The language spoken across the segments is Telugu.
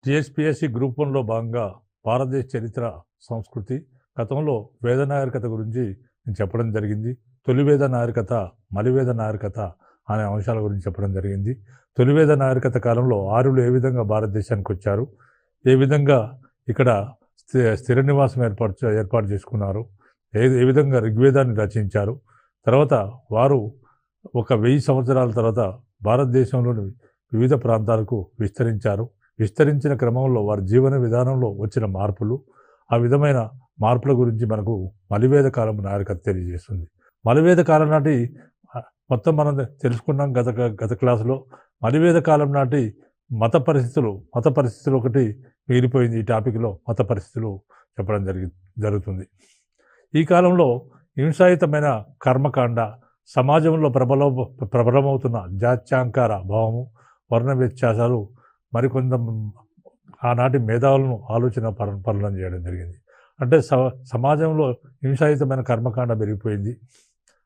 టీఎస్పీఎస్సీ గ్రూప్ 1లో భాగంగా భారతదేశ చరిత్ర, సంస్కృతి, గతంలో వేద నాగరికత గురించి నేను చెప్పడం జరిగింది. తొలి వేద నాగరికత, మలివేద నాగరికత అనే అంశాల గురించి చెప్పడం జరిగింది. తొలి వేద నాగరికత కాలంలో ఆర్యులు ఏ విధంగా భారతదేశానికి వచ్చారు, ఏ విధంగా ఇక్కడ స్థిర నివాసం ఏర్పాటు చేసుకున్నారు, ఏ విధంగా ఋగ్వేదాన్ని రచించారు, తర్వాత వారు ఒక 1000 సంవత్సరాల తర్వాత భారతదేశంలోని వివిధ ప్రాంతాలకు విస్తరించారు. విస్తరించిన క్రమంలో వారి జీవన విధానంలో వచ్చిన మార్పులు, ఆ విధమైన మార్పుల గురించి మనకు మలివేద కాలం నాగరికత తెలియజేస్తుంది. మలివేద కాలం నాటి మొత్తం మనం తెలుసుకున్నాం గత క్లాసులో. మలివేద కాలం నాటి మత పరిస్థితులు ఒకటి మిగిలిపోయింది. ఈ టాపిక్లో మత పరిస్థితులు చెప్పడం జరుగుతుంది. ఈ కాలంలో హింసాయుతమైన కర్మకాండ, సమాజంలో ప్రబలమవుతున్న జాత్యాంకార భావము, వర్ణ వ్యత్యాసాలు, మరికొంత ఆనాటి మేధావులను ఆలోచన పనులను చేయడం జరిగింది. అంటే సమాజంలో హింసాయుతమైన కర్మకాండ పెరిగిపోయింది.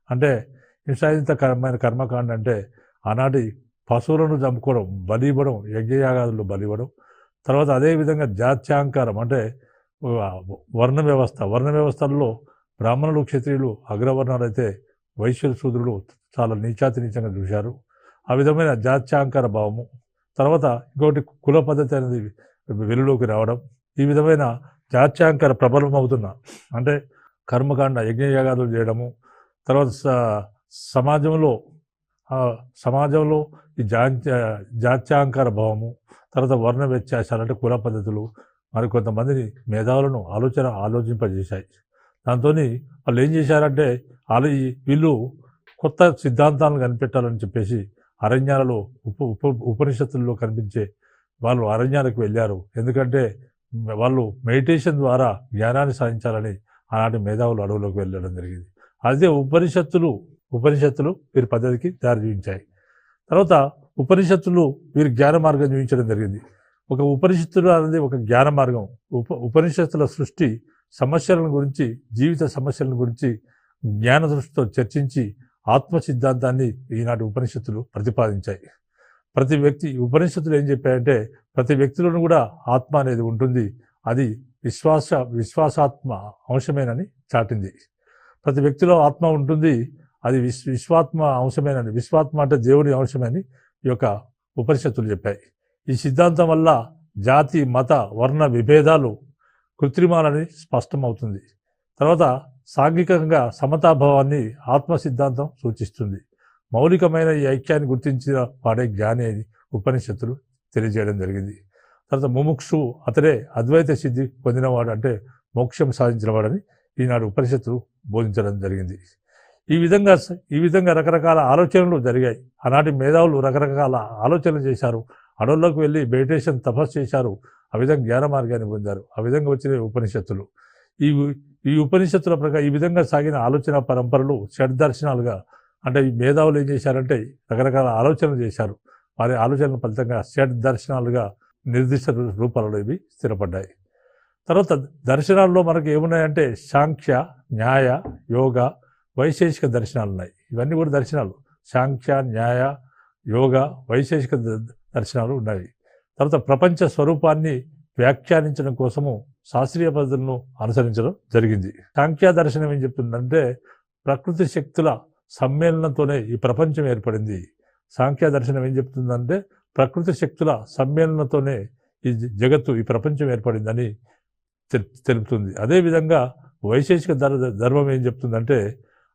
అంటే హింసాయుతమైన కర్మకాండ అంటే ఆనాటి పశువులను చంపుకోవడం, బలి ఇవ్వడం, యజ్ఞయాగాదులు బలి ఇవ్వడం. తర్వాత అదేవిధంగా జాత్యాంకారం అంటే వర్ణ వ్యవస్థల్లో బ్రాహ్మణులు, క్షత్రియులు అగ్రవర్ణాలు అయితే వైశ్యులు, శూద్రులు చాలా నీచంగా చూశారు. ఆ విధమైన జాత్యాంకార భావము. తర్వాత ఇంకొకటి కుల పద్ధతి అనేది వెలుగులోకి రావడం. ఈ విధమైన జాత్యాంకార ప్రబలమవుతున్న అంటే కర్మకాండ, యజ్ఞయాగాదులు చేయడము. తర్వాత సమాజంలో ఈ జాత్యాంకార భావము, తర్వాత వర్ణ వ్యత్యాసాలు అంటే కుల పద్ధతులు మరికొంతమందిని మేధావులను ఆలోచింపజేశాయి. దాంతో వాళ్ళు ఏం చేశారంటే వీళ్ళు కొత్త సిద్ధాంతాలను కనిపెట్టాలని చెప్పేసి అరణ్యాలలో ఉపనిషత్తుల్లో కనిపించే వాళ్ళు అరణ్యాలకు వెళ్ళారు. ఎందుకంటే వాళ్ళు మెడిటేషన్ ద్వారా జ్ఞానాన్ని సాధించాలని ఆనాటి మేధావులు అడవులోకి వెళ్ళడం జరిగింది. అదే ఉపనిషత్తులు వీరి పద్ధతికి దారి చూపించాయి. తర్వాత ఉపనిషత్తులు వీరి జ్ఞాన మార్గం చూపించడం జరిగింది. ఒక ఉపనిషత్తులు అనేది ఒక జ్ఞాన మార్గం. ఉపనిషత్తుల సృష్టి సమస్యలను గురించి, జీవిత సమస్యలను గురించి జ్ఞాన దృష్టితో చర్చించి ఆత్మ సిద్ధాంతాన్ని ఈనాటి ఉపనిషత్తులు ప్రతిపాదించాయి. ఉపనిషత్తులు ఏం చెప్పాయంటే ప్రతి వ్యక్తిలోనూ కూడా ఆత్మ అనేది ఉంటుంది, అది విశ్వాసాత్మ అంశమేనని చాటింది. ప్రతి వ్యక్తిలో ఆత్మ ఉంటుంది, అది విశ్వాత్మ అంశమేనని, విశ్వాత్మ అంటే దేవుడి అంశమని ఈ యొక్క ఉపనిషత్తులు చెప్పాయి. ఈ సిద్ధాంతం వల్ల జాతి, మత, వర్ణ విభేదాలు కృత్రిమాలని స్పష్టమవుతుంది. తర్వాత సాంఘికంగా సమతాభావాన్ని ఆత్మ సిద్ధాంతం సూచిస్తుంది. మౌలికమైన ఈ ఐక్యాన్ని గుర్తించిన వాడే జ్ఞాని అని ఉపనిషత్తులు తెలియజేయడం జరిగింది. తర్వాత ముముక్షు అతడే అద్వైత సిద్ధి పొందినవాడు, అంటే మోక్షం సాధించినవాడని ఈనాడు ఉపనిషత్తులు బోధించడం జరిగింది. ఈ విధంగా రకరకాల ఆలోచనలు జరిగాయి. ఆనాటి మేధావులు రకరకాల ఆలోచనలు చేశారు. అడవుల్లోకి వెళ్ళి మెడిటేషన్, తపస్సు చేశారు. ఆ విధంగా జ్ఞాన మార్గాన్ని పొందారు. ఆ విధంగా వచ్చిన ఉపనిషత్తులు. ఈ ఉపనిషత్తుల ప్రకారం ఈ విధంగా సాగిన ఆలోచన పరంపరలు షడ్దర్శనాలుగా, అంటే ఈ మేధావులు ఏం చేశారంటే రకరకాల ఆలోచనలు చేశారు. వారి ఆలోచనల ఫలితంగా షడ్దర్శనాలుగా నిర్దిష్ట రూపాలలో ఇవి స్థిరపడ్డాయి. తర్వాత దర్శనాల్లో మనకు ఏమున్నాయంటే సాంఖ్య, న్యాయ, యోగ, వైశేషిక దర్శనాలు ఉన్నాయి. ఇవన్నీ కూడా దర్శనాలు. సాంఖ్య, న్యాయ, యోగ, వైశేషిక దర్శనాలు ఉన్నాయి. తర్వాత ప్రపంచ స్వరూపాన్ని వ్యాఖ్యానించడం కోసము శాస్త్రీయ పద్ధతులను అనుసరించడం జరిగింది. సాంఖ్య దర్శనం ఏం చెప్తుందంటే ప్రకృతి శక్తుల సమ్మేళనంతోనే ఈ ప్రపంచం ఏర్పడింది. సాంఖ్య దర్శనం ఏం చెప్తుందంటే ప్రకృతి శక్తుల సమ్మేళనంతోనే ఈ జగత్తు, ఈ ప్రపంచం ఏర్పడిందని తెలుపుతుంది. అదేవిధంగా వైశేషిక ధర్మం ఏం చెప్తుందంటే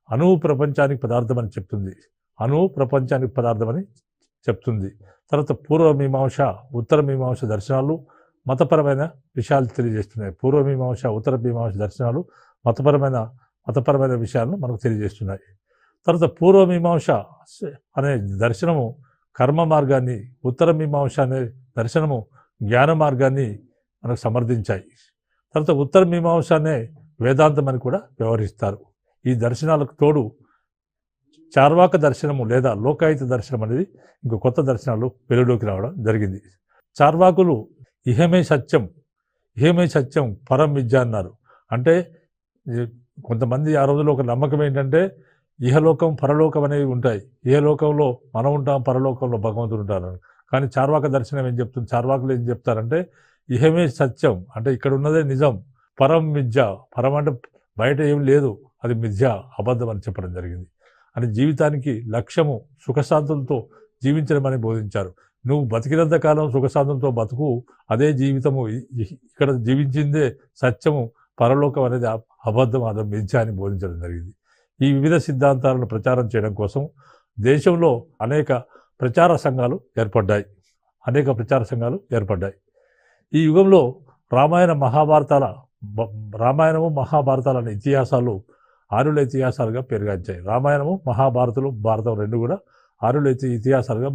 అణువు ప్రపంచానికి పదార్థం అని చెప్తుంది. అణువు ప్రపంచానికి పదార్థం అని చెప్తుంది. తర్వాత పూర్వమీమాంస, ఉత్తర మీమాంస దర్శనాలు మతపరమైన విషయాలు తెలియజేస్తున్నాయి. పూర్వమీమాంస, ఉత్తర మీమాంస దర్శనాలు మతపరమైన విషయాలను మనకు తెలియజేస్తున్నాయి. తర్వాత పూర్వమీమాంస అనే దర్శనము కర్మ మార్గాన్ని, ఉత్తర మీమాంస అనే దర్శనము జ్ఞాన మార్గాన్ని మనకు సమర్థించాయి. తర్వాత ఉత్తర మీమాంస అనే వేదాంతం అని కూడా వ్యవహరిస్తారు. ఈ దర్శనాలకు తోడు చార్వాక దర్శనము లేదా లోకాయుత దర్శనం అనేది ఇంకో కొత్త దర్శనాలు వెలుగులోకి రావడం జరిగింది. చార్వాకులు ఇహమే సత్యం పరం విద్య అన్నారు. అంటే కొంతమంది ఆ రోజుల్లో ఒక నమ్మకం ఏంటంటే ఇహలోకం, పరలోకం అనేవి ఉంటాయి. ఇహలోకంలో మనం ఉంటాం, పరలోకంలో భగవంతుడు ఉంటారు. కానీ చార్వాక దర్శనం ఏం చెప్తుంది? చార్వాకులు ఏం చెప్తారంటే ఇహమే సత్యం, అంటే ఇక్కడ ఉన్నదే నిజం, పరం మిథ్య, పరం అంటే బయట ఏం లేదు, అది మిథ్య, అబద్ధం అని చెప్పడం జరిగింది. అని జీవితానికి లక్ష్యము సుఖశాంతులతో జీవించడం అని బోధించారు. నువ్వు బతికినంత కాలం సుఖశాంతులతో బతుకు, అదే జీవితము, ఇక్కడ జీవించిందే సత్యము, పరలోకం అనేది అబద్ధం, అది మిథ్య అని బోధించడం జరిగింది. ఈ వివిధ సిద్ధాంతాలను ప్రచారం చేయడం కోసం దేశంలో అనేక ప్రచార సంఘాలు ఏర్పడ్డాయి. ఈ యుగంలో రామాయణము మహాభారతాల అనే ఇతిహాసాలు ఆర్యుల ఇతిహాసాలుగా పెరుగాంచాయి. రామాయణము మహాభారతులు భారతం రెండు కూడా ఆర్యుల ఇతిహాసాలుగా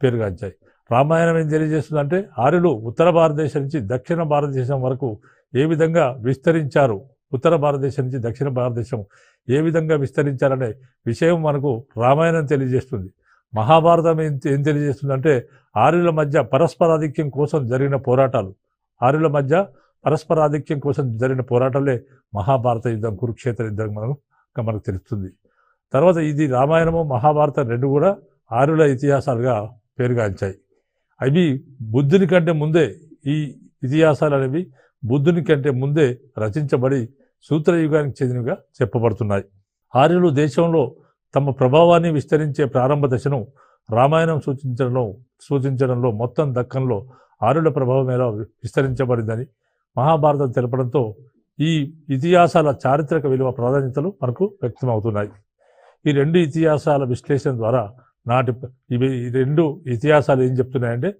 పెరుగాంచాయి. రామాయణం ఏం తెలియజేస్తుందంటే ఆర్యులు ఉత్తర భారతదేశం నుంచి దక్షిణ భారతదేశం వరకు ఏ విధంగా విస్తరించారు, ఉత్తర భారతదేశం నుంచి దక్షిణ భారతదేశం ఏ విధంగా విస్తరించారనే విషయం మనకు రామాయణం తెలియజేస్తుంది. మహాభారతం ఏం తెలియజేస్తుందంటే ఆర్యుల మధ్య పరస్పరాధిక్యం కోసం జరిగిన పోరాటాలే మహాభారత యుద్ధం, కురుక్షేత్ర యుద్ధం మనకు తెలుస్తుంది. తర్వాత ఇది రామాయణము మహాభారతం రెండు కూడా ఆర్యుల ఇతిహాసాలుగా పేరుగాంచాయి. అవి బుద్ధుని కంటే ముందే, ఈ ఇతిహాసాలు అనేవి బుద్ధుని కంటే ముందే రచించబడి సూత్రయుగానికి చెందినవిగా చెప్పబడుతున్నాయి. ఆర్యులు దేశంలో తమ ప్రభావాన్ని విస్తరించే ప్రారంభ దశను రామాయణం సూచించడంలో మొత్తం దక్కన్లో ఆర్యుల ప్రభావం ఎలా విస్తరించబడిందని మహాభారతం తెలపడంతో ఈ ఇతిహాసాల చారిత్రక విలువ ప్రాధాన్యతలు మనకు వ్యక్తమవుతున్నాయి. ఈ రెండు ఇతిహాసాల విశ్లేషణ ద్వారా ఈ రెండు ఇతిహాసాలు ఏం చెప్తున్నాయంటే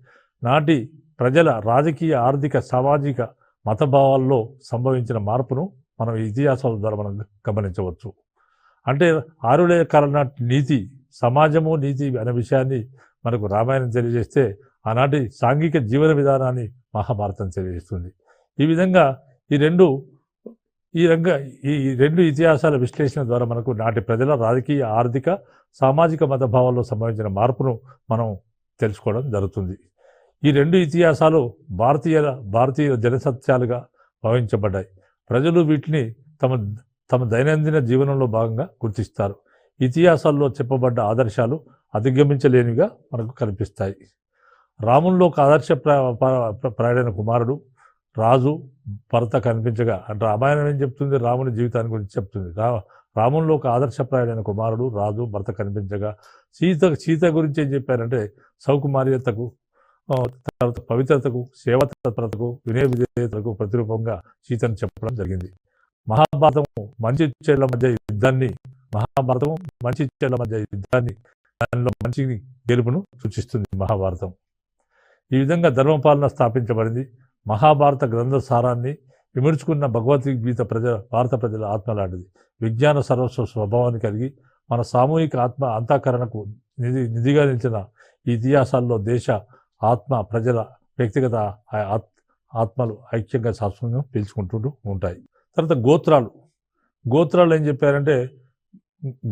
నాటి ప్రజల రాజకీయ, ఆర్థిక, సామాజిక మతభావాల్లో సంభవించిన మార్పును మనం ఈ ఇతిహాసాల ద్వారా మనం గమనించవచ్చు. అంటే ఆర్యుల కాలం నాటి నీతి, సమాజము నీతి అనే విషయాన్ని మనకు రామాయణం తెలియజేస్తే ఆనాటి సాంఘిక జీవన విధానాన్ని మహాభారతం తెలియజేస్తుంది. ఈ విధంగా ఈ రెండు ఇతిహాసాల విశ్లేషణ ద్వారా మనకు నాటి ప్రజల రాజకీయ, ఆర్థిక, సామాజిక మతభావాల్లో సంభవించిన మార్పును మనం తెలుసుకోవడం జరుగుతుంది. ఈ రెండు ఇతిహాసాలు భారతీయ జనసత్యాలుగా భావించబడ్డాయి. ప్రజలు వీటిని తమ దైనందిన జీవనంలో భాగంగా గుర్తిస్తారు. ఇతిహాసాల్లో చెప్పబడ్డ ఆదర్శాలు అధిగమించలేనివిగా మనకు కనిపిస్తాయి. రామునిలో ఒక ఆదర్శప్రాయుడైన కుమారుడు రాజు భరత కనిపించగా, అంటే రామాయణం ఏం చెప్తుంది? రాముని జీవితాన్ని గురించి చెప్తుంది. రామునిలో ఒక ఆదర్శప్రాయుడైన కుమారుడు రాజు భరత కనిపించగా సీత గురించి ఏం చెప్పారంటే సౌకుమార్యతకు, తర్వాత పవిత్రతకు, సేవతత్పరతకు, వినయ విధేయతలకు ప్రతిరూపంగా సీతను చెప్పడం జరిగింది. మహాభారతము మంచి చెడ్ల మధ్య యుద్ధాన్ని దానిలో మంచి గెలుపును సూచిస్తుంది మహాభారతం. ఈ విధంగా ధర్మపాలన స్థాపించబడింది. మహాభారత గ్రంథ సారాన్ని విమర్చుకున్న భగవద్గీత భారత ప్రజల ఆత్మ లాంటిది. విజ్ఞాన సర్వస్వ స్వభావాన్ని కలిగి మన సామూహిక ఆత్మ అంతఃకరణకు నిధిగా నిలిచిన ఈ ఇతిహాసాల్లో దేశ ఆత్మ, ప్రజల వ్యక్తిగత ఆత్మలు ఐక్యంగా శాశ్వతంగా పీల్చుకుంటూ ఉంటాయి. తర్వాత గోత్రాలు ఏం చెప్పారంటే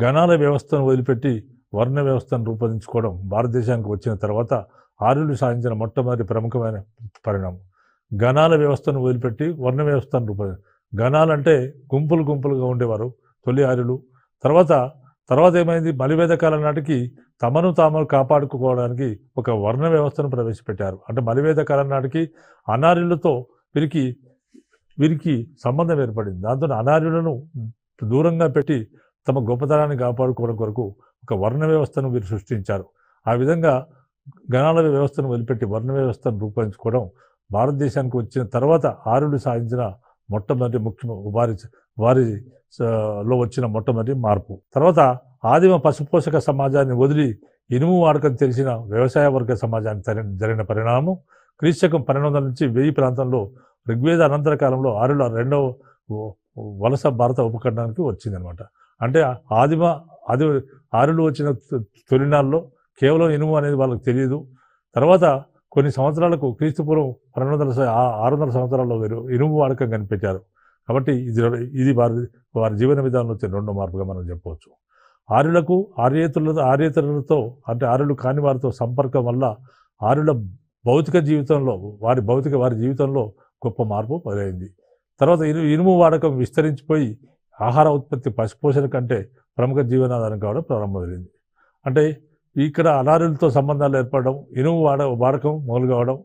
గణాల వ్యవస్థను వదిలిపెట్టి వర్ణ వ్యవస్థను రూపొందించుకోవడం భారతదేశానికి వచ్చిన తర్వాత ఆర్యులు సాధించిన మొట్టమొదటి ప్రముఖమైన పరిణామం. గణాల వ్యవస్థను వదిలిపెట్టి వర్ణ వ్యవస్థను గణాలంటే గుంపులుగా ఉండేవారు తొలి ఆర్యులు. తర్వాత ఏమైంది? మలివేద కాలం నాటికి తమను కాపాడుకోవడానికి ఒక వర్ణ వ్యవస్థను ప్రవేశపెట్టారు. అంటే మలివేద కాలం నాటికి అనార్యులతో వీరికి సంబంధం ఏర్పడింది. దాంతో అనార్యులను దూరంగా పెట్టి తమ గొప్పతనాన్ని కాపాడుకోవడం కొరకు ఒక వర్ణ వ్యవస్థను వీరు సృష్టించారు. ఆ విధంగా గణాల వ్యవస్థను వదిలిపెట్టి వర్ణ వ్యవస్థను రూపొందించుకోవడం భారతదేశానికి వచ్చిన తర్వాత ఆర్యులు సాధించిన మొట్టమొదటి వారిలో వచ్చిన మొట్టమొదటి మార్పు. తర్వాత ఆదిమ పశుపోషక సమాజాన్ని వదిలి ఇనుము వాడకం తెలిసిన వ్యవసాయ వర్గ సమాజానికి జరిగిన పరిణామం క్రీస్తకం 1200 నుంచి 1000 ప్రాంతంలో ఋగ్వేద అనంతర కాలంలో ఆర్యుల రెండవ వలస భారత ఉపఖండానికి వచ్చిందనమాట. అంటే ఆర్యులు వచ్చిన తొలినాల్లో కేవలం ఇనుము అనేది వాళ్ళకి తెలియదు. తర్వాత కొన్ని సంవత్సరాలకు క్రీస్తుపూర్వం 600 సంవత్సరాల్లో ఇనుము వాడకం కనిపెట్టారు. కాబట్టి ఇది వారి జీవన విధానంలో వచ్చిన రెండో మార్పుగా మనం చెప్పవచ్చు. ఆర్యులకు ఆర్యేతరులతో అంటే ఆర్యులు కాని వారితో సంపర్కం వల్ల ఆర్యుల భౌతిక జీవితంలో వారి జీవితంలో గొప్ప మార్పు మొదలైంది. తర్వాత ఇనుము వాడకం విస్తరించిపోయి ఆహార ఉత్పత్తి, పశుపోషణ కంటే ప్రముఖ జీవనాధారం కావడం ప్రారంభమైంది. అంటే ఇక్కడ అనారులతో సంబంధాలు ఏర్పడడం, ఇనుము వాడకం మొదలు కావడం.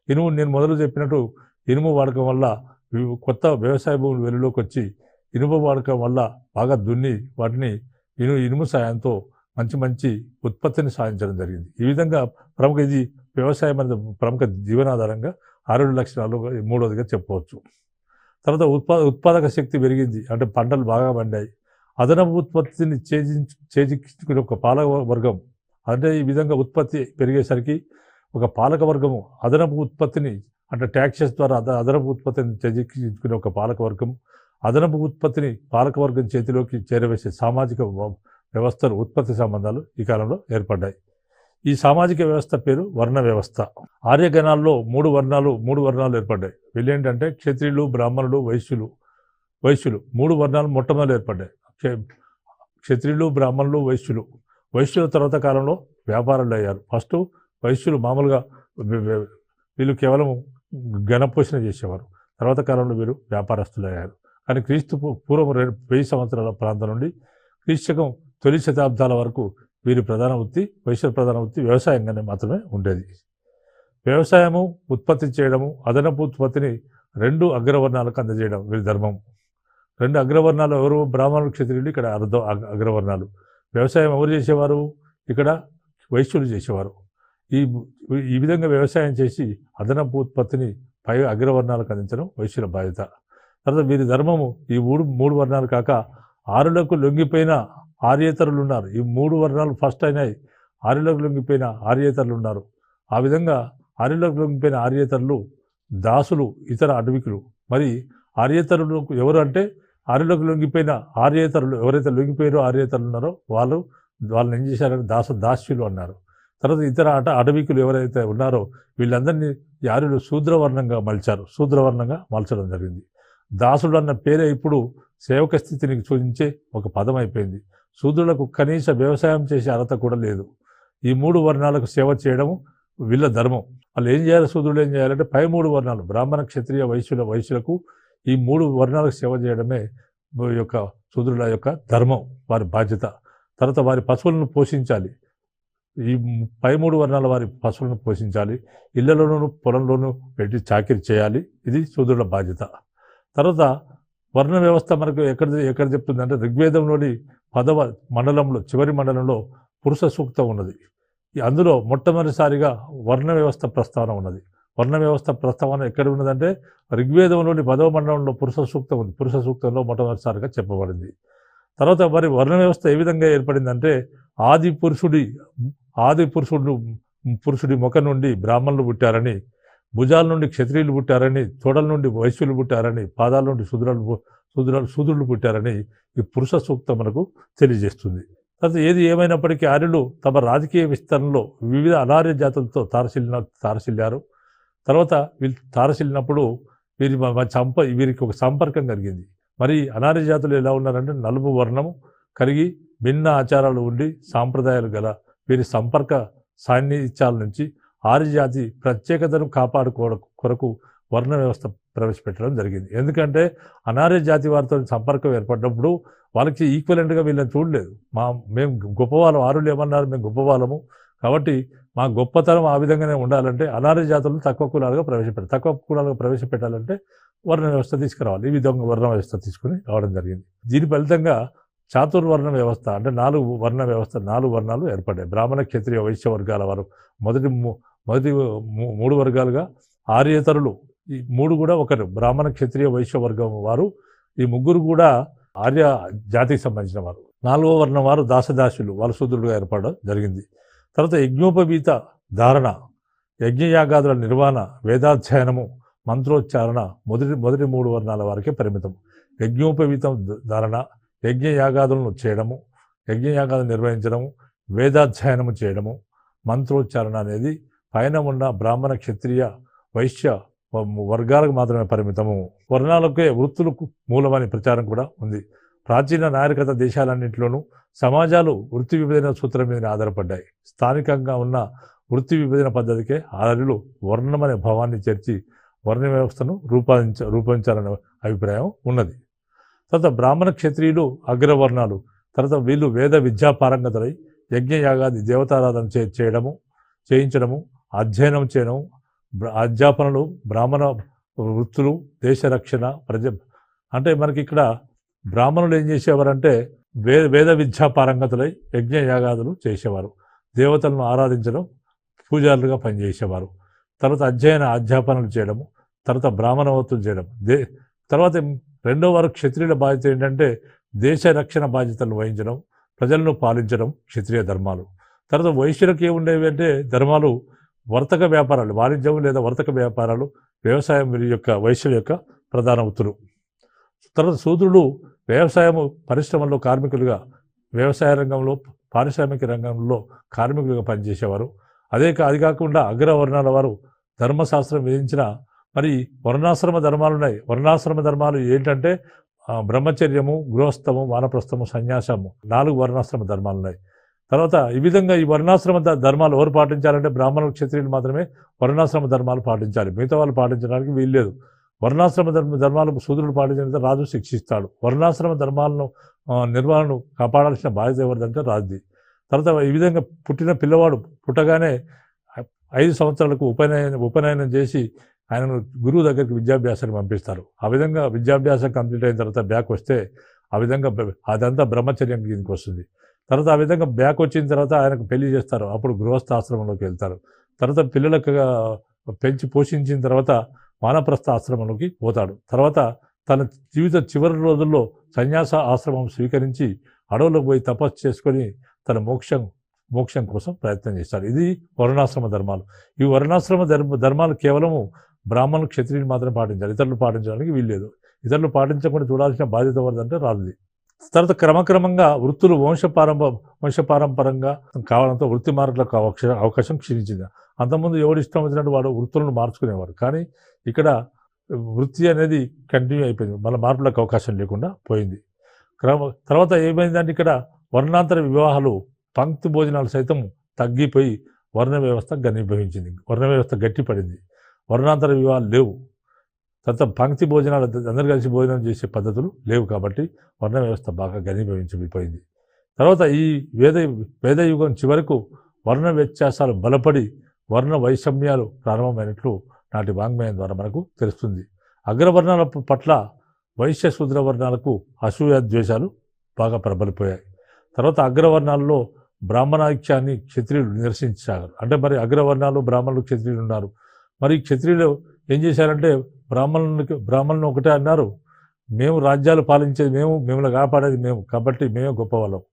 ఇనుము నేను మొదలు చెప్పినట్టు ఇనుము వాడకం వల్ల కొత్త వ్యవసాయ భూములు వెలుగులోకి వచ్చి ఇనుము వాడకం వల్ల బాగా దున్ని వాటిని ఇనుము సాయంతో మంచి ఉత్పత్తిని సాధించడం జరిగింది. ఈ విధంగా ఇది వ్యవసాయం అనేది ప్రముఖ జీవనాధారంగా ఆరోగ్య లక్షణాలు మూడవదిగా చెప్పవచ్చు. తర్వాత ఉత్పాదక శక్తి పెరిగింది, అంటే పంటలు బాగా పండాయి. అదనపు ఉత్పత్తిని చేజిక్కించుకునే ఒక పాలక వర్గం, అంటే ఈ విధంగా ఉత్పత్తి పెరిగేసరికి ఒక పాలక వర్గము అదనపు ఉత్పత్తిని, అంటే ట్యాక్సెస్ ద్వారా అదనపు ఉత్పత్తిని చేజిక్కించుకునే ఒక పాలక వర్గం, అదనపు ఉత్పత్తిని పాలకవర్గం చేతిలోకి చేరవేసే సామాజిక వ్యవస్థలు, ఉత్పత్తి సంబంధాలు ఈ కాలంలో ఏర్పడ్డాయి. ఈ సామాజిక వ్యవస్థ పేరు వర్ణ వ్యవస్థ. ఆర్యగణాల్లో మూడు వర్ణాలు ఏర్పడ్డాయి. వీళ్ళేంటంటే క్షత్రియులు, బ్రాహ్మణులు, వైశ్యులు మూడు వర్ణాలు మొట్టమొదటి ఏర్పడ్డాయి. క్షత్రియులు, బ్రాహ్మణులు, వైశ్యుల తర్వాత కాలంలో వ్యాపారులు అయ్యారు. ఫస్ట్ వైశ్యులు మామూలుగా వీళ్ళు కేవలం ఘనపోషణ చేసేవారు. తర్వాత కాలంలో వీరు వ్యాపారస్తులు అయ్యారు. కానీ క్రీస్తు పూర్వం 1000 సంవత్సరాల ప్రాంతం నుండి క్రీస్తకం తొలి శతాబ్దాల వరకు వీరి వైశ్యుల ప్రధాన వృత్తి వ్యవసాయంగానే మాత్రమే ఉండేది. వ్యవసాయము, ఉత్పత్తి చేయడము, అదనపు ఉత్పత్తిని 2 అగ్రవర్ణాలకు అందజేయడం వీరి ధర్మం. 2 అగ్రవర్ణాలు ఎవరు? బ్రాహ్మణులు, క్షత్రియులు. ఇక్కడ అగ్రవర్ణాలు. వ్యవసాయం ఎవరు చేసేవారు? ఇక్కడ వైశ్యులు చేసేవారు. ఈ విధంగా వ్యవసాయం చేసి అదనపు ఉత్పత్తిని పై అగ్రవర్ణాలకు అందించడం వైశ్యుల బాధ్యత. తర్వాత వీరి ధర్మము ఈ మూడు వర్ణాలు కాక 6లకు లొంగిపోయిన ఆర్యేతరులు ఉన్నారు. ఈ 3 వర్ణాలు ఫస్ట్ అయినాయి. 6లకు లొంగిపోయిన ఆర్యేతరులు ఉన్నారు. ఆ విధంగా 6లకు లొంగిపోయిన ఆర్యేతరులు దాసులు, ఇతర అడవికులు. మరి ఆర్యేతరులు ఎవరు అంటే 6లకు లొంగిపోయిన ఆర్యేతరులు, ఎవరైతే లొంగిపోయారో ఆర్యేతరులు ఉన్నారో వాళ్ళని ఏం చేశారంటే దాస్యులు అన్నారు. తర్వాత ఇతర అడవికులు ఎవరైతే ఉన్నారో వీళ్ళందరినీ ఈ ఆర్యులు శూద్రవర్ణంగా మలచడం జరిగింది. దాసుడు అన్న పేరే ఇప్పుడు సేవక స్థితిని సూచించే ఒక పదం అయిపోయింది. శూద్రులకు కనీస వ్యవసాయం చేసే అర్హత కూడా లేదు. ఈ 3 వర్ణాలకు సేవ చేయడం వీళ్ళ ధర్మం. వాళ్ళు ఏం చేయాలి? శూద్రులు ఏం చేయాలంటే పై 3 వర్ణాలు బ్రాహ్మణ, క్షత్రియ, వైశ్యులకు ఈ 3 వర్ణాలకు సేవ చేయడమే యొక్క శూద్రుల యొక్క ధర్మం, వారి బాధ్యత. తర్వాత వారి పశువులను పోషించాలి. ఈ పై 3 వర్ణాల వారి పశువులను పోషించాలి. ఇళ్లలోనూ పొలంలోనూ పెట్టి చాకిరి చేయాలి. ఇది శూద్రుల బాధ్యత. తర్వాత వర్ణ వ్యవస్థ మనకు ఎక్కడ చెప్తుందంటే ఋగ్వేదంలోని 10వ మండలంలో, చివరి మండలంలో పురుష సూక్తం ఉన్నది. అందులో మొట్టమొదటిసారిగా వర్ణ వ్యవస్థ ప్రస్తావన ఉన్నది. వర్ణ వ్యవస్థ ప్రస్తావన ఎక్కడ ఉన్నదంటే ఋగ్వేదంలోని 10వ మండలంలో పురుష సూక్తం ఉంది. పురుష సూక్తంలో మొట్టమొదటిసారిగా చెప్పబడింది. తర్వాత మరి వర్ణ వ్యవస్థ ఏ విధంగా ఏర్పడిందంటే ఆది పురుషుడి ముఖం నుండి బ్రాహ్మణులు పుట్టారని, భుజాల నుండి క్షత్రియులు పుట్టారని, తొడల నుండి వైశ్యులు పుట్టారని, పాదాల నుండి శూద్రులు పుట్టారని ఈ పురుష సూక్తం మనకు తెలియజేస్తుంది. తర్వాత ఏది ఏమైనప్పటికీ ఆర్యులు తమ రాజకీయ విస్తరణలో వివిధ అనార్య జాతులతో తారసిల్లారు. తర్వాత వీళ్ళు తారసిల్లినప్పుడు వీరికి ఒక సంపర్కం కలిగింది. మరి అనార్య జాతులు ఎలా ఉన్నారంటే నలుపు వర్ణము కలిగి భిన్న ఆచారాలు ఉండి సాంప్రదాయాలు గల వీరి సంపర్క సాన్నిధ్యాల నుంచి ఆర్యజాతి ప్రత్యేకతను కాపాడుకోవడం కొరకు వర్ణ వ్యవస్థ ప్రవేశపెట్టడం జరిగింది. ఎందుకంటే అనార్య జాతి వారితో సంపర్కం ఏర్పడినప్పుడు వాళ్ళకి ఈక్వలెంట్గా వీళ్ళని చూడలేదు. మేము గొప్పవాళ్ళం, ఆర్యులు ఏమన్నారు, మేము గొప్పవాళ్ళము కాబట్టి మా గొప్పతనం ఆ విధంగానే ఉండాలంటే అనార్య జాతులను తక్కువ కులాలుగా ప్రవేశపెట్టాలంటే వర్ణ వ్యవస్థ తీసుకురావాలి. ఈ విధంగా వర్ణ వ్యవస్థ తీసుకుని రావడం జరిగింది. దీని ఫలితంగా చాతుర్వర్ణ వ్యవస్థ, అంటే 4 వర్ణ వ్యవస్థ, 4 వర్ణాలు ఏర్పడ్డాయి. బ్రాహ్మణ, క్షత్రియ, వైశ్య వర్గాల వారు మొదటి 3 వర్గాలుగా, ఆర్యేతరులు ఈ 3 కూడా ఒకరు. బ్రాహ్మణ, క్షత్రియ, వైశ్య వర్గం వారు ఈ 3 కూడా ఆర్య జాతికి సంబంధించిన వారు. 4వ వర్ణం వారు దాసదాసులు, వాళ్ళ శూద్రులుగా ఏర్పడడం జరిగింది. తర్వాత యజ్ఞోపవీత ధారణ, యజ్ఞయాగాదుల నిర్వహణ, వేదాధ్యయనము, మంత్రోచ్చారణ మొదటి 3 వర్ణాల వారికే పరిమితం. యజ్ఞోపవీతం ధారణ, యజ్ఞయాగాదులను చేయడము, యజ్ఞయాగాదులు నిర్వహించడము, వేదాధ్యయనము చేయడము, మంత్రోచ్చారణ అనేది పైన ఉన్న బ్రాహ్మణ, క్షత్రియ, వైశ్య వర్గాలకు మాత్రమే పరిమితము. వర్ణాలకే వృత్తులకు మూలమని ప్రచారం కూడా ఉంది. ప్రాచీన నాగరికత దేశాలన్నింటిలోనూ సమాజాలు వృత్తి విభజన సూత్రం మీద ఆధారపడ్డాయి. స్థానికంగా ఉన్న వృత్తి విభజన పద్ధతికే ఆర్యులు వర్ణం అనే భావాన్ని చేర్చి వర్ణ వ్యవస్థను రూపొందించాలనే అభిప్రాయం ఉన్నది. తర్వాత బ్రాహ్మణ, క్షత్రియులు అగ్రవర్ణాలు. తర్వాత వీళ్ళు వేద విద్యాపారంగతులై యజ్ఞయాగాది దేవతారాధన చేయించడము, అధ్యయనం చేయడం, అధ్యాపనలు, బ్రాహ్మణ వృత్తులు, దేశ రక్షణ, అంటే మనకి ఇక్కడ బ్రాహ్మణులు ఏం చేసేవారంటే వేద విద్యా పారంగతులై యజ్ఞయాగాదులు చేసేవారు, దేవతలను ఆరాధించడం, పూజారులుగా పనిచేసేవారు. తర్వాత అధ్యాపనలు చేయడము, తర్వాత బ్రాహ్మణవత్తులు చేయడం. తర్వాత రెండో వారు క్షత్రియుల బాధ్యత ఏంటంటే దేశ రక్షణ బాధ్యతలను వహించడం, ప్రజలను పాలించడం క్షత్రియ ధర్మాలు. తర్వాత వైశ్యులకు ఏముండేవి అంటే ధర్మాలు వర్తక వ్యాపారాలు, వాణిజ్యం లేదా వర్తక వ్యాపారాలు, వ్యవసాయం వైశ్యుల యొక్క ప్రధాన వృత్తులు. తర్వాత శూద్రులు వ్యవసాయము పరిశ్రమల్లో కార్మికులుగా, వ్యవసాయ రంగంలో, పారిశ్రామిక రంగంలో కార్మికులుగా పనిచేసేవారు. అది కాకుండా అగ్రవర్ణాల వారు ధర్మశాస్త్రం విధించిన మరి వర్ణాశ్రమ ధర్మాలు ఉన్నాయి. వర్ణాశ్రమ ధర్మాలు ఏంటంటే బ్రహ్మచర్యము, గృహస్థము, వానప్రస్థము, సన్యాసము, 4 వర్ణాశ్రమ ధర్మాలు ఉన్నాయి. తర్వాత ఈ విధంగా ఈ వర్ణాశ్రమ ధర్మాలు ఎవరు పాటించాలంటే బ్రాహ్మణులు, క్షత్రియులు మాత్రమే వర్ణాశ్రమ ధర్మాలు పాటించాలి, మిగతా వాళ్ళు పాటించడానికి వీల్లేదు. వర్ణాశ్రమ ధర్మాలు శూద్రులు పాటించిన రాజు శిక్షిస్తాడు. వర్ణాశ్రమ ధర్మాలను నిర్వహణను కాపాడాల్సిన బాధ్యత ఎవరిదంటే రాజుది. తర్వాత ఈ విధంగా పుట్టిన పిల్లవాడు పుట్టగానే 5 సంవత్సరాలకు ఉపనయనం చేసి ఆయనను గురువు దగ్గరికి విద్యాభ్యాసానికి పంపిస్తారు. ఆ విధంగా విద్యాభ్యాసం కంప్లీట్ అయిన తర్వాత బ్యాక్ వస్తే ఆ విధంగా అదంతా బ్రహ్మచర్యం కిందకి వస్తుంది. తర్వాత ఆ విధంగా బ్యాక్ వచ్చిన తర్వాత ఆయనకు పెళ్లి చేస్తారు, అప్పుడు గృహస్థాశ్రమంలోకి వెళ్తారు. తర్వాత పిల్లలకు పెంచి పోషించిన తర్వాత వానప్రస్థ ఆశ్రమంలోకి పోతాడు. తర్వాత తన జీవిత చివరి రోజుల్లో సన్యాస ఆశ్రమం స్వీకరించి అడవులకు పోయి తపస్సు చేసుకొని తన మోక్షం కోసం ప్రయత్నం చేస్తాడు. ఇది వర్ణాశ్రమ ధర్మాలు. ఈ వర్ణాశ్రమ ధర్మాలు కేవలము బ్రాహ్మణులు, క్షత్రియులు మాత్రమే పాటించాలి, ఇతరులు పాటించడానికి వీల్లేదు. ఇతరులు పాటించకుండా చూడాల్సిన బాధ్యత ఎవరిదంటే రాజుది. తర్వాత క్రమక్రమంగా వృత్తులు వంశపారంపరంగా కావడంతో వృత్తి మార్పులకు అవకాశం క్షీణించింది. అంతకుముందు ఎవరు ఇష్టం వచ్చినట్టు వాడు వృత్తులను మార్చుకునేవారు, కానీ ఇక్కడ వృత్తి అనేది కంటిన్యూ అయిపోయింది, మళ్ళీ మార్పులకు అవకాశం లేకుండా పోయింది. తర్వాత ఏమైందంటే ఇక్కడ వర్ణాంతర వివాహాలు, పంక్తి భోజనాలు సైతం తగ్గిపోయి వర్ణ వ్యవస్థ ఘనీభవించింది, వర్ణ వ్యవస్థ గట్టిపడింది, వర్ణాంతర వివాహాలు లేవు. తర్వాత పంక్తి భోజనాలు, అందరు కలిసి భోజనం చేసే పద్ధతులు లేవు, కాబట్టి వర్ణ వ్యవస్థ బాగా ఘనీభవించిపోయింది. తర్వాత ఈ వేదయుగం చివరకు వర్ణ వ్యత్యాసాలు బలపడి వర్ణ వైషమ్యాలు ప్రారంభమైనట్లు నాటి వాంగ్మయం ద్వారా మనకు తెలుస్తుంది. అగ్రవర్ణాల పట్ల వైశ్య శూద్ర వర్ణాలకు అసూయ ద్వేషాలు బాగా ప్రబలిపోయాయి. తర్వాత అగ్రవర్ణాల్లో బ్రాహ్మణాఖ్యాన్ని క్షత్రియులు నిరసించారు. అంటే మరి అగ్రవర్ణాలు, బ్రాహ్మణులు, క్షత్రియులు ఉన్నారు. మరి క్షత్రియులు ఏం చేశారంటే బ్రాహ్మణులను ఒకటే అన్నారు, మేము రాజ్యాలు పాలించేది మేము, మిమ్మల్ని కాపాడేది మేము, కాబట్టి మేమే గొప్పవాళ్ళం,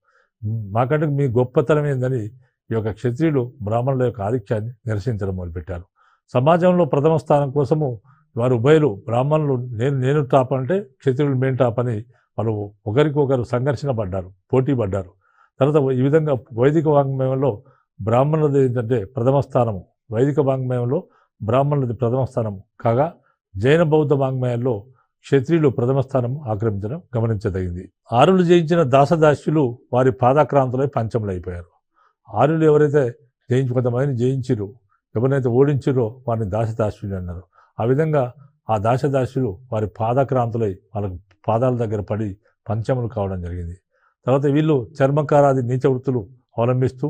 మాకంటే మీ గొప్పతనం ఏందని ఈ యొక్క క్షత్రియులు బ్రాహ్మణుల యొక్క ఆధిక్యాన్ని నిరసించడం మొదలుపెట్టారు. సమాజంలో ప్రథమ స్థానం కోసము వారు ఉభయులు, బ్రాహ్మణులు నేను టాప్ అంటే క్షత్రియులు మేము టాప్ అని వాళ్ళు ఒకరికొకరు సంఘర్షణ పడ్డారు, పోటీ పడ్డారు. తర్వాత ఈ విధంగా వైదిక వాంగ్మయంలో బ్రాహ్మణులది ఏంటంటే ప్రథమ స్థానము, వైదిక వాంగ్మయంలో బ్రాహ్మణులది ప్రథమ స్థానము కాగా జైన బౌద్ధ వాంగ్మయాల్లో క్షత్రియులు ప్రథమ స్థానం ఆక్రమించడం గమనించదగింది. ఆర్యులు జయించిన దాసదాస్యులు వారి పాదాక్రాంతులై పంచములైపోయారు. ఆర్యులు ఎవరైతే కొంతమందిని జయించిరో, ఎవరినైతే ఓడించిరో వారిని దాసదాస్యులు అన్నారు. ఆ విధంగా ఆ దాసదాస్యులు వారి పాదాక్రాంతులై వాళ్ళకు పాదాల దగ్గర పడి పంచములు కావడం జరిగింది. తర్వాత వీళ్ళు చర్మకారాది నీచ వృత్తులు అవలంబిస్తూ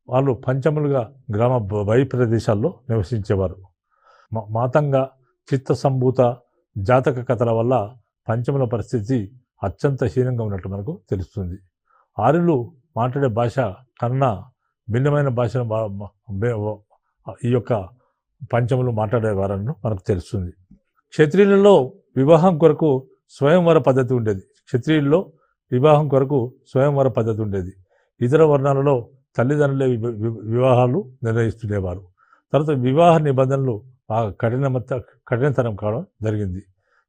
వాళ్ళు పంచములుగా గ్రామ బయ ప్రదేశాల్లో నివసించేవారు. మాతంగా చిత్తసంభూత జాతక కథల వల్ల పంచముల పరిస్థితి అత్యంత హీనంగా ఉన్నట్టు మనకు తెలుస్తుంది. ఆర్యులు మాట్లాడే భాష కన్నా భిన్నమైన భాషను ఈ యొక్క పంచములు మాట్లాడేవారని మనకు తెలుస్తుంది. క్షత్రియులలో వివాహం కొరకు స్వయంవర పద్ధతి ఉండేది. క్షత్రియుల్లో వివాహం కొరకు స్వయంవర పద్ధతి ఉండేది. ఇతర వర్ణాలలో తల్లిదండ్రులే వివాహాలు నిర్ణయిస్తుండేవారు. తర్వాత వివాహ నిబంధనలు బాగా కఠినతరం కావడం జరిగింది.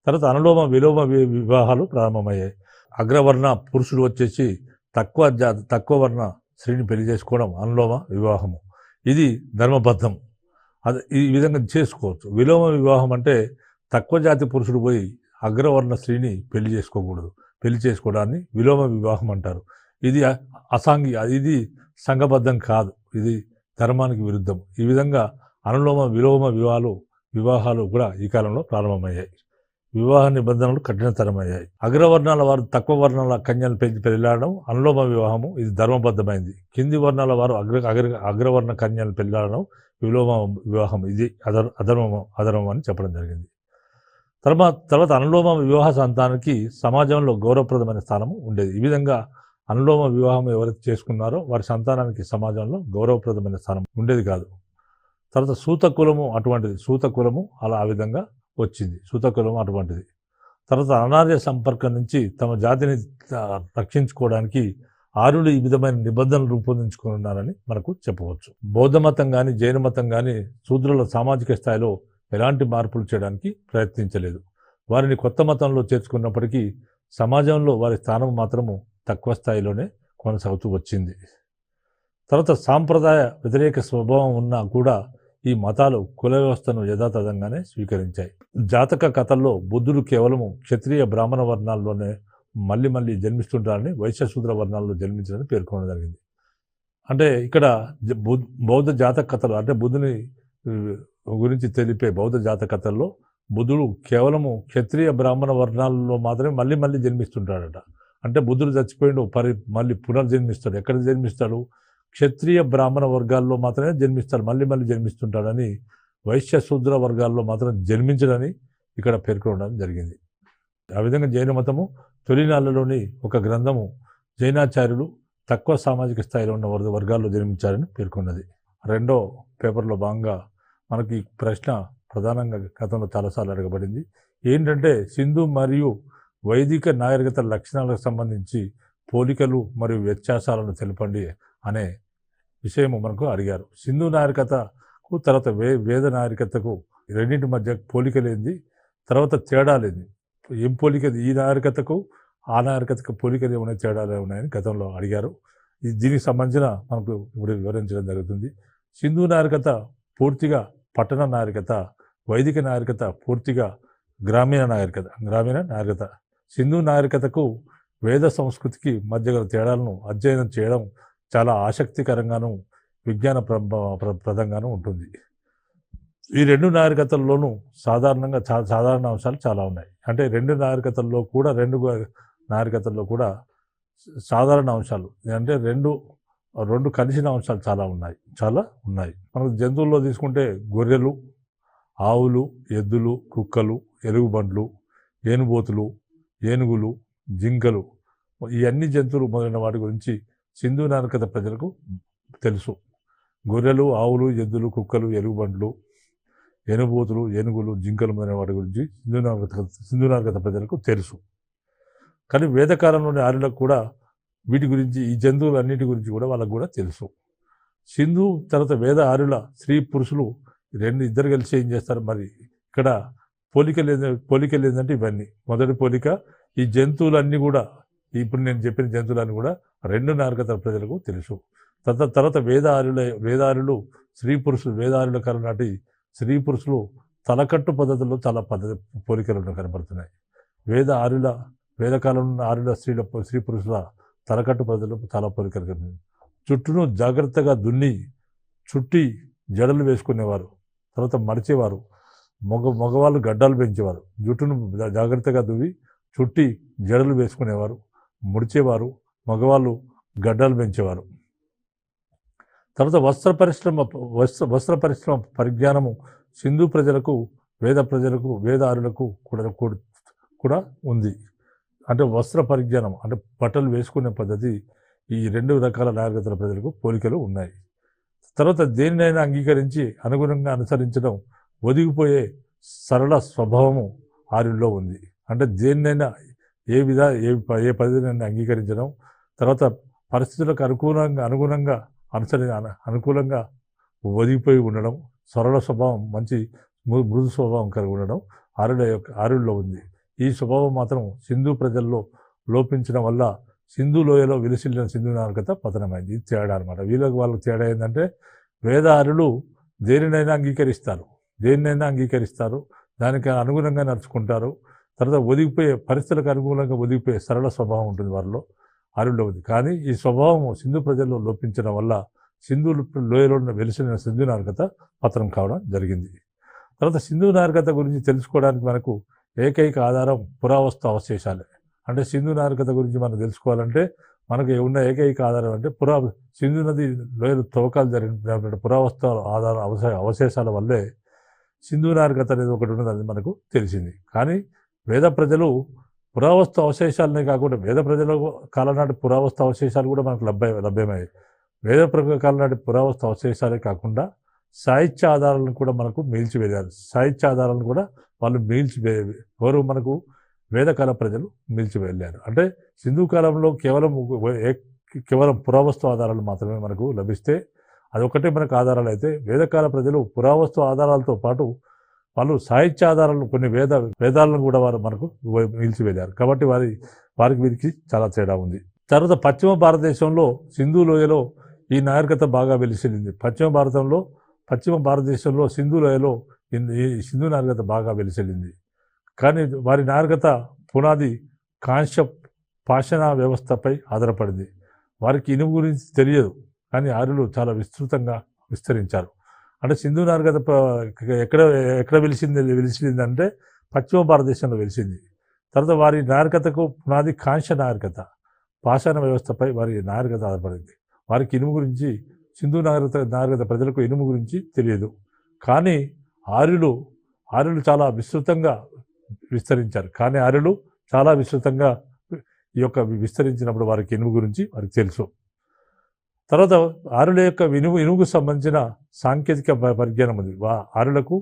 తర్వాత అనులోమ విలోమ వివాహాలు ప్రారంభమయ్యాయి. అగ్రవర్ణ పురుషులు వచ్చేసి తక్కువ వర్ణ స్త్రీని పెళ్లి చేసుకోవడం అనులోమ వివాహము. ఇది ధర్మబద్ధం, అది ఈ విధంగా చేసుకోవచ్చు. విలోమ వివాహం అంటే తక్కువ జాతి పురుషుడు పోయి అగ్రవర్ణ స్త్రీని పెళ్లి చేసుకోకూడదు, పెళ్లి చేసుకోవడాన్ని విలోమ వివాహం అంటారు. ఇది ఇది సంఘబద్ధం కాదు, ఇది ధర్మానికి విరుద్ధం. ఈ విధంగా అనులోమ విలోమ వివాహాలు కూడా ఈ కాలంలో ప్రారంభమయ్యాయి. వివాహ నిబంధనలు కఠినతరమయ్యాయి. అగ్రవర్ణాల వారు తక్కువ వర్ణాల కన్యలు పెంచి పెళ్లాడడం అనులోమ వివాహము, ఇది ధర్మబద్ధమైంది. కింది వర్ణాల వారు అగ్రవర్ణ కన్యలు పెళ్లాడడం విలోమ వివాహం, ఇది అధర్మం అని చెప్పడం జరిగింది. తర్వాత అనులోమ వివాహ సంతానానికి సమాజంలో గౌరవప్రదమైన స్థానం ఉండేది. ఈ విధంగా అనులోమ వివాహం ఎవరైతే చేసుకున్నారో వారి సంతానానికి సమాజంలో గౌరవప్రదమైన స్థానం ఉండేది కాదు. తర్వాత సూత కులము అటువంటిది. సూత కులము అలా ఆ విధంగా వచ్చింది. సూత కులము అటువంటిది. తర్వాత అనార్య సంపర్కం నుంచి తమ జాతిని రక్షించుకోవడానికి ఆర్యులు ఈ విధమైన నిబంధనలు రూపొందించుకున్నారని మనకు చెప్పవచ్చు. బౌద్ధ మతం కానీ జైన మతం కానీ శూద్రుల సామాజిక స్థాయిలో ఎలాంటి మార్పులు చేయడానికి ప్రయత్నించలేదు. వారిని కొత్త మతంలో చేర్చుకున్నప్పటికీ సమాజంలో వారి స్థానం మాత్రము తక్కువ స్థాయిలోనే కొనసాగుతూ వచ్చింది. తర్వాత సాంప్రదాయ వ్యతిరేక స్వభావం ఉన్నా కూడా ఈ మతాలు కుల వ్యవస్థను యథాతథంగానే స్వీకరించాయి. జాతక కథల్లో బుద్ధుడు కేవలము క్షత్రియ బ్రాహ్మణ వర్ణాల్లోనే మళ్ళీ జన్మిస్తుంటారని, వైశ్యశూద్ర వర్ణాల్లో జన్మించారని పేర్కొనడం జరిగింది. అంటే ఇక్కడ బౌద్ధ జాతక కథలు అంటే బుద్ధుని గురించి తెలిపే బౌద్ధ జాతక కథల్లో బుద్ధుడు కేవలము క్షత్రియ బ్రాహ్మణ వర్ణాలలో మాత్రమే మళ్ళీ జన్మిస్తుంటాడట. అంటే బుద్ధుడు చచ్చిపోయిండు మళ్ళీ పునర్జన్మిస్తాడు. ఎక్కడ జన్మిస్తాడు? క్షత్రియ బ్రాహ్మణ వర్గాల్లో మాత్రమే జన్మిస్తాడు, మళ్ళీ జన్మిస్తుంటాడని. వైశ్య శూద్ర వర్గాల్లో మాత్రం జన్మించడని ఇక్కడ పేర్కొనడం జరిగింది. ఆ విధంగా జైన మతము తొలినాళ్ళలోని ఒక గ్రంథము జైనాచార్యులు తక్కువ సామాజిక స్థాయిలో ఉన్న వర్గాల్లో జన్మించారని పేర్కొన్నది. రెండో పేపర్లో భాగంగా మనకి ప్రశ్న ప్రధానంగా గతంలో చాలాసార్లు అడగబడింది. ఏంటంటే సింధు మరియు వైదిక నాగరికత లక్షణాలకు సంబంధించి పోలికలు మరియు వ్యత్యాసాలను తెలపండి అనే విషయము మనకు అడిగారు. సింధు నాగరికతకు తర్వాత వేద నాగరికతకు రెండింటి మధ్య పోలికలేంది, తర్వాత తేడాలేంది, ఏం పోలిక, ఈ నాగరికతకు ఆ నాగరికతకు పోలికలు ఏమైనా తేడాలు ఉన్నాయని గతంలో అడిగారు. దీనికి సంబంధించిన మనకు ఇప్పుడు వివరించడం జరుగుతుంది. సింధు నాగరికత పూర్తిగా పట్టణ నాగరికత, వైదిక నాగరికత పూర్తిగా గ్రామీణ నాగరికత. సింధు నాగరికతకు వేద సంస్కృతికి మధ్య గల తేడాలను అధ్యయనం చేయడం చాలా ఆసక్తికరంగాను విజ్ఞానప్రదంగాను ఉంటుంది. ఈ రెండు నాగరికతల్లోనూ సాధారణ అంశాలు చాలా ఉన్నాయి. అంటే రెండు నాగరికతల్లో కూడా సాధారణ అంశాలు అంటే రెండు కలిసిన అంశాలు చాలా ఉన్నాయి. మనకు జంతువుల్లో తీసుకుంటే గొర్రెలు, ఆవులు, ఎద్దులు, కుక్కలు, ఎలుగుబండ్లు, ఏనుబోతులు, ఏనుగులు, జింకలు, ఈ అన్ని జంతువులు మొదలైన వాటి గురించి సింధు నాగరికత ప్రజలకు తెలుసు. గొర్రెలు, ఆవులు, ఎద్దులు, కుక్కలు, ఎలుగుబండ్లు, ఏనుబోతులు, ఏనుగులు, జింకలు మొదలైన వాటి గురించి సింధు నాగరికత ప్రజలకు తెలుసు. కానీ వేదకాలంలోని ఆర్యులకు కూడా వీటి గురించి, ఈ జంతువులన్నిటి గురించి కూడా వాళ్ళకు కూడా తెలుసు. సింధు తర్వాత వేద ఆర్యుల స్త్రీ పురుషులు ఇద్దరు కలిసి ఏం చేస్తారు? మరి ఇక్కడ పోలికలు ఏంటంటే ఇవన్నీ. మొదటి పోలిక, ఈ జంతువులన్నీ కూడా, ఇప్పుడు నేను చెప్పిన జంతువులన్నీ కూడా రెండు నాగరికత ప్రజలకు తెలుసు. తర్వాత వేదారులు వేదారుల కాలం నాటి స్త్రీ పురుషులు తలకట్టు పద్ధతుల్లో చాలా పోలికలు కనబడుతున్నాయి. వేదకాలం ఆర్యుల స్త్రీ పురుషుల తలకట్టు పద్ధతుల్లో చాలా పోలికలు కనిపిస్తున్నాయి. జుట్టును జాగ్రత్తగా దున్ని చుట్టి జడలు వేసుకునేవారు, తర్వాత మడిచేవారు. మగవాళ్ళు గడ్డాలు పెంచేవారు, జుట్టును జాగ్రత్తగా దువ్వి చుట్టి జడలు వేసుకునేవారు, ముడిచేవారు. మగవాళ్ళు గడ్డాలు పెంచేవారు. తర్వాత వస్త్ర పరిశ్రమ పరిజ్ఞానము సింధు ప్రజలకు, వేద ఆర్యులకు కూడా ఉంది. అంటే వస్త్ర పరిజ్ఞానం అంటే బట్టలు వేసుకునే పద్ధతి ఈ రెండు రకాల నాగరికతల ప్రజలకు పోలికలు ఉన్నాయి. తర్వాత దేనినైనా అంగీకరించి అనుగుణంగా అనుసరించడం, ఒదిగిపోయే సరళ స్వభావము ఆర్యుల్లో ఉంది. అంటే దేన్నైనా ఏ పద్ధతినైనా అంగీకరించడం, తర్వాత పరిస్థితులకు అనుగుణంగా అనుకూలంగా ఒదిగిపోయి ఉండడం, సరళ స్వభావం, మంచి మృదు స్వభావం కలిగి ఉండడం ఆర్యుల్లో ఉంది. ఈ స్వభావం మాత్రం సింధు ప్రజల్లో లోపించడం వల్ల సింధు లోయలో విలసిల్లిన సింధు నాగరికత పతనమైంది. ఇది తేడా అనమాట. వాళ్ళకి తేడా ఏంటంటే వేద ఆర్యులు దేనినైనా అంగీకరిస్తారు, దానికి అనుగుణంగా నడుచుకుంటారు. తర్వాత పరిస్థితులకు అనుగుణంగా ఒదిగిపోయే సరళ స్వభావం ఉంటుంది వారిలో, ఆర్యుల్లో ఉంది. కానీ ఈ స్వభావం సింధు ప్రజల్లో లోపించడం వల్ల సింధు లోయలో వెలిసిన సింధు నాగరికత పతనం కావడం జరిగింది. తర్వాత సింధు నాగరికత గురించి తెలుసుకోవడానికి మనకు ఏకైక ఆధారం పురావస్తు అవశేషాలే. అంటే సింధు నాగరికత గురించి మనం తెలుసుకోవాలంటే మనకు ఉన్న ఏకైక ఆధారం అంటే సింధు నది లోయలు తవ్వకాలు జరిగిన పురావస్తు ఆధార అవశేషాల వల్లే సింధు నాగరికత అనేది ఒకటి ఉన్నది మనకు తెలిసింది. కానీ వేద ప్రజలు పురావస్తు అవశేషాలనే కాకుండా వేద ప్రజల కాలం నాటి పురావస్తు అవశేషాలు కూడా మనకు లభ్యమయ్యాయి. కాలం నాటి పురావస్తు అవశేషాలే కాకుండా సాహిత్య ఆధారాలను కూడా మనకు మిగిల్చివేయారు. సాహిత్య ఆధారాలను కూడా వాళ్ళు ఎవరు మనకు వేదకాల ప్రజలు మిగిల్చివెళ్ళారు. అంటే సింధు కాలంలో కేవలం పురావస్తు ఆధారాలు మాత్రమే మనకు లభిస్తే అదొక్కటే మనకు ఆధారాలు అయితే, వేదకాల ప్రజలు పురావస్తు ఆధారాలతో పాటు వాళ్ళు సాహిత్య ఆధారాలను కొన్ని వేదాలను కూడా వారు మనకు నిలిచివేశారు. కాబట్టి వీరికి చాలా తేడా ఉంది. తర్వాత పశ్చిమ భారతదేశంలో సింధు లోయలో ఈ నాగరికత బాగా వెలిసిల్లింది. పశ్చిమ భారతదేశంలో సింధు లోయలో ఈ సింధు నాగరికత బాగా వెలిసిల్లింది. కానీ వారి నాగరికత పునాది కాంస్య పాషాణ వ్యవస్థపై ఆధారపడింది. వారికి ఇనుము గురించి తెలియదు, కానీ ఆర్యులు చాలా విస్తృతంగా విస్తరించారు. అంటే సింధు నాగరికత ఎక్కడ వెలిసిందంటే పశ్చిమ భారతదేశంలో వెలిసింది. తర్వాత వారి నాగరికతకు పునాది కాంస్య నాగరికత పాషాణ వ్యవస్థపై వారి నాగరికత ఆధారపడింది. వారికి ఇనుము గురించి సింధు నాగరికత ప్రజలకు ఇనుము గురించి తెలియదు, కానీ ఆర్యులు చాలా విస్తృతంగా విస్తరించారు. కానీ ఆర్యులు చాలా విస్తృతంగా విస్తరించినప్పుడు వారికి ఇనుము గురించి వారికి తెలుసు. తర్వాత ఆర్యుల యొక్క ఇనుముకు సంబంధించిన సాంకేతిక పరిజ్ఞానం ఉంది. ఆర్యులకు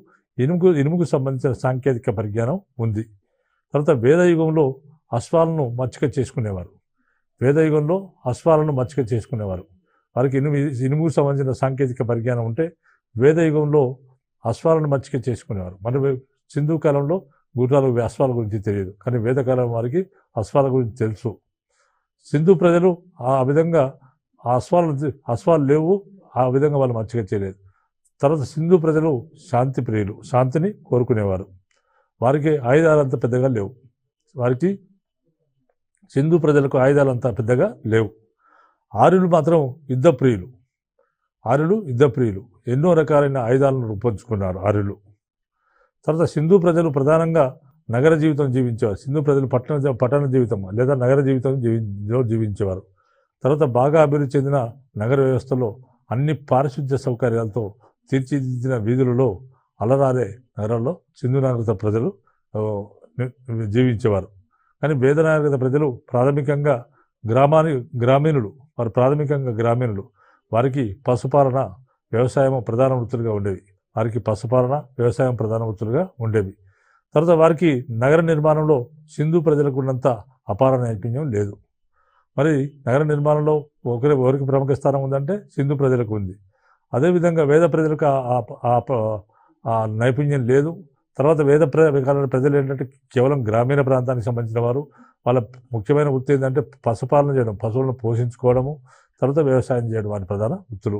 ఇనుముకు సంబంధించిన సాంకేతిక పరిజ్ఞానం ఉంది. తర్వాత వేదయుగంలో అశ్వాలను మచ్చిక చేసుకునేవారు. వారికి ఇనుముకు సంబంధించిన సాంకేతిక పరిజ్ఞానం ఉంటే వేదయుగంలో అశ్వాలను మచ్చిక చేసుకునేవారు. మన సింధు కాలంలో అశ్వాల గురించి తెలియదు, కానీ వేదకాలం వారికి అశ్వాల గురించి తెలుసు. సింధు ప్రజలు ఆ విధంగా అశ్వాలు లేవు, ఆ విధంగా వాళ్ళు మచ్చిక చేయలేదు. తర్వాత సింధు ప్రజలు శాంతి ప్రియులు, శాంతిని కోరుకునేవారు. వారికి ఆయుధాలంతా పెద్దగా లేవు. సింధు ప్రజలకు ఆయుధాలంతా పెద్దగా లేవు. ఆర్యులు మాత్రం యుద్ధ ప్రియులు, ఎన్నో రకాలైన ఆయుధాలను రూపొందించుకున్నారు ఆర్యులు. తర్వాత సింధు ప్రజలు ప్రధానంగా నగర జీవితం జీవించేవారు. సింధు ప్రజలు పట్టణ జీవితం లేదా నగర జీవితం జీవించేవారు. తర్వాత బాగా అభివృద్ధి చెందిన నగర వ్యవస్థలో అన్ని పారిశుద్ధ్య సౌకర్యాలతో తీర్చిదిద్దిన వీధులలో అలరారే నగరాల్లో సింధు నాగరికత ప్రజలు జీవించేవారు. కానీ వేద నాగరికత ప్రజలు ప్రాథమికంగా గ్రామీణులు. వారికి పశుపాలన వ్యవసాయం ప్రధాన వృత్తులుగా ఉండేవి. తర్వాత వారికి నగర నిర్మాణంలో సింధు ప్రజలకు ఉన్నంత అపార నైపుణ్యం లేదు. మరి నగర నిర్మాణంలో ఎవరికి ప్రముఖ స్థానం ఉందంటే సింధు ప్రజలకు ఉంది. అదేవిధంగా వేద ప్రజలకు ఆ నైపుణ్యం లేదు. తర్వాత ప్రజలు ఏంటంటే కేవలం గ్రామీణ ప్రాంతానికి సంబంధించిన వారు. వాళ్ళ ముఖ్యమైన వృత్తి ఏంటంటే పశుపాలన చేయడం, పశువులను పోషించుకోవడము, తర్వాత వ్యవసాయం చేయడం వారి ప్రధాన వృత్తులు.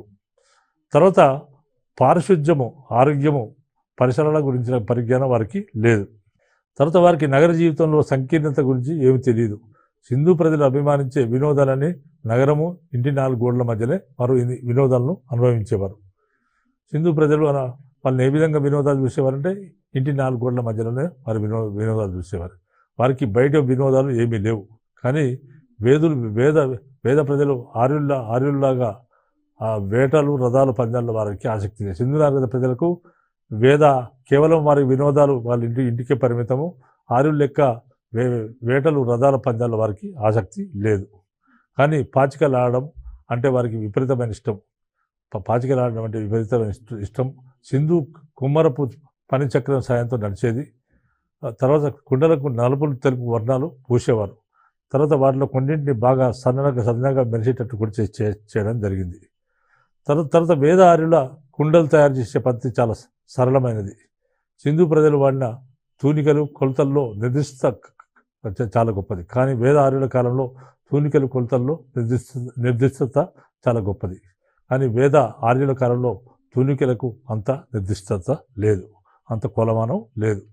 తర్వాత పారిశుధ్యము, ఆరోగ్యము, పరిసరాల గురించిన పరిజ్ఞానం వారికి లేదు. తర్వాత వారికి నగర జీవితంలో సంకీర్ణత గురించి ఏమి తెలియదు. సింధు ప్రజలు అభిమానించే వినోదాలని నగరము, ఇంటి 4 గోడల మధ్యనే వారు వినోదాలను అనుభవించేవారు. సింధు ప్రజలు వాళ్ళని ఏ విధంగా వినోదాలు చూసేవారంటే ఇంటి 4 గోడల మధ్యలోనే వారు వినోదాలు చూసేవారు. వారికి బయట వినోదాలు ఏమీ లేవు. కానీ వేద ప్రజలు ఆర్యుల్లాగా వేటలు, రథాలు, పందాల్లో వారికి ఆసక్తి లేదు. సింధు నాగరికత ప్రజలకు కేవలం వారి వినోదాలు వాళ్ళ ఇంటికే పరిమితము. ఆర్యుల లెక్క వేటలు, రథాల, పందాల్లో వారికి ఆసక్తి లేదు. కానీ పాచికలు ఆడడం అంటే వారికి విపరీతమైన ఇష్టం. సింధు కుమ్మరపు పనిచక్రం సాయంతో నడిచేది. తర్వాత కుండలకు నలుపులు, తెలుపు వర్ణాలు పూసేవారు. తర్వాత వాటిలో కొన్నింటిని బాగా సన్నగా మెరిసేటట్టు కూడా చేయడం జరిగింది. తర్వాత వేద ఆర్యుల కుండలు తయారు చేసే పద్ధతి చాలా సరళమైనది. సింధు ప్రజలు వాడిన తూనికలు, కొలతల్లో చాలా గొప్పది. కానీ వేద ఆర్యుల కాలంలో తూనికలు, కొలతల్లో నిర్దిష్టత చాలా గొప్పది. కానీ వేద ఆర్యుల కాలంలో తూనికలకు అంత నిర్దిష్టత లేదు, అంత కొలమానం లేదు.